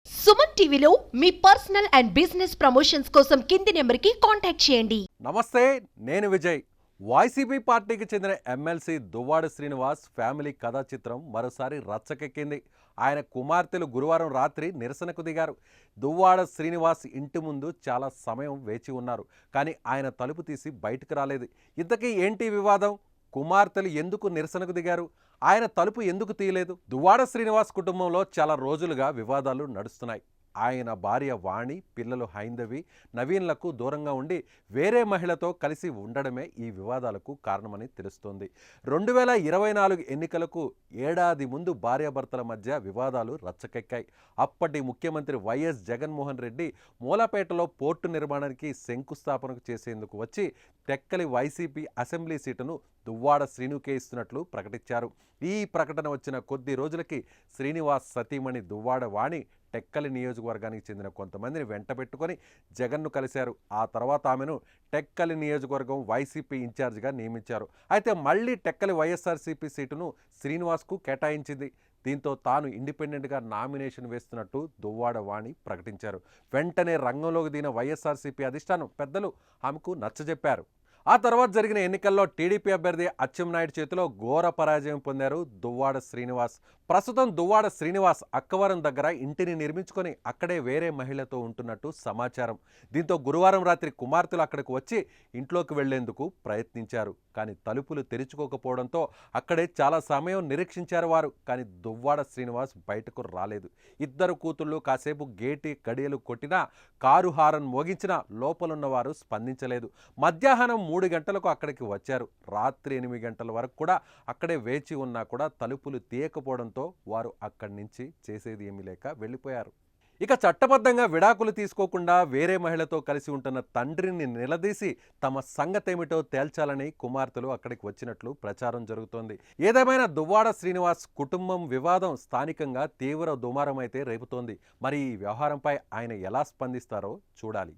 సుమన్ టీవీలో మీ personal and business promotions కోసం కింది నెంబర్కి కాంటాక్ట్ చేయండి. నమస్తే, నేను విజయ్. వైసీపీ పార్టీకి చెందిన ఎమ్మెల్సీ దువ్వాడ శ్రీనివాస్ ఫ్యామిలీ కథా చిత్రం మరోసారి రచ్చకెక్కింది. ఆయన కుమార్తెలు గురువారం రాత్రి నిరసనకు దిగారు. దువ్వాడ శ్రీనివాస్ ఇంటి ముందు చాలా సమయం వేచి ఉన్నారు, కానీ ఆయన తలుపు తీసి బయటకు రాలేదు. ఇంతకీ ఏంటి వివాదం? కుమార్తెలు ఎందుకు నిరసనకు దిగారు? ఆయన తలుపు ఎందుకు తీయలేదు? దువ్వాడ శ్రీనివాస్ కుటుంబంలో చాలా రోజులుగా వివాదాలు నడుస్తున్నాయి. ఆయన భార్య వాణి, పిల్లలు హైందవి, నవీన్లకు దూరంగా ఉండి వేరే మహిళతో కలిసి ఉండడమే ఈ వివాదాలకు కారణమని తెలుస్తోంది. 2024 ఎన్నికలకు ఏడాది ముందు భార్యాభర్తల మధ్య వివాదాలు రచ్చకెక్కాయి. అప్పటి ముఖ్యమంత్రి వైఎస్ జగన్మోహన్ రెడ్డి మూలపేటలో పోర్టు నిర్మాణానికి శంకుస్థాపనకు చేసేందుకు వచ్చి టెక్కలి వైసీపీ అసెంబ్లీ సీటును దువ్వాడ శ్రీనుకే ఇస్తున్నట్లు ప్రకటించారు. ఈ ప్రకటన వచ్చిన కొద్ది రోజులకి శ్రీనివాస్ సతీమణి దువ్వాడ వాణి టెక్కలి నియోజకవర్గానికి చెందిన కొంతమందిని వెంట పెట్టుకొని జగన్ను కలిశారు. ఆ తర్వాత ఆమెను టెక్కలి నియోజకవర్గం వైసీపీ ఇన్ఛార్జిగా నియమించారు. అయితే మళ్ళీ టెక్కలి వైఎస్ఆర్సీపీ సీటును శ్రీనివాస్కు కేటాయించింది. దీంతో తాను ఇండిపెండెంట్గా నామినేషన్ వేస్తున్నట్టు దువ్వాడ వాణి ప్రకటించారు. వెంటనే రంగంలోకి దిగిన వైఎస్ఆర్సీపీ అధిష్టానం పెద్దలు ఆమెకు నచ్చజెప్పారు. ఆ తర్వాత జరిగిన ఎన్నికల్లో టీడీపీ అభ్యర్థి అచ్చెన్నాయుడు చేతిలో ఘోర పరాజయం పొందారు దువ్వాడ శ్రీనివాస్. ప్రస్తుతం దువ్వాడ శ్రీనివాస్ అక్కవరం దగ్గర ఇంటిని నిర్మించుకొని అక్కడే వేరే మహిళతో ఉంటున్నట్టు సమాచారం. దీంతో గురువారం రాత్రి కుమార్తెలు అక్కడికి వచ్చి ఇంట్లోకి వెళ్లేందుకు ప్రయత్నించారు, కానీ తలుపులు తెరుచుకోకపోవడంతో అక్కడే చాలా సమయం నిరీక్షించారు వారు. కానీ దువ్వాడ శ్రీనివాస్ బయటకు రాలేదు. ఇద్దరు కూతుళ్ళు కాసేపు గేటి గడియలు కొట్టినా, కారు హారన్ మోగించినా లోపలున్న వారు స్పందించలేదు. మధ్యాహ్నం 3 గంటలకు అక్కడికి వచ్చారు. రాత్రి 8 గంటల వరకు కూడా అక్కడే వేచి ఉన్నా కూడా తలుపులు తీయకపోవడంతో వారు అక్కడి నుంచి చేసేది ఏమీ లేక వెళ్ళిపోయారు. ఇక చట్టబద్ధంగా విడాకులు తీసుకోకుండా వేరే మహిళతో కలిసి ఉంటున్న తండ్రిని నిలదీసి తమ సంగతేమిటో తేల్చాలని కుమార్తెలు అక్కడికి వచ్చినట్లు ప్రచారం జరుగుతోంది. ఏదేమైనా దువ్వాడ శ్రీనివాస్ కుటుంబం వివాదం స్థానికంగా తీవ్ర దుమారం అయితే రేపుతోంది. మరి ఈ వ్యవహారంపై ఆయన ఎలా స్పందిస్తారో చూడాలి.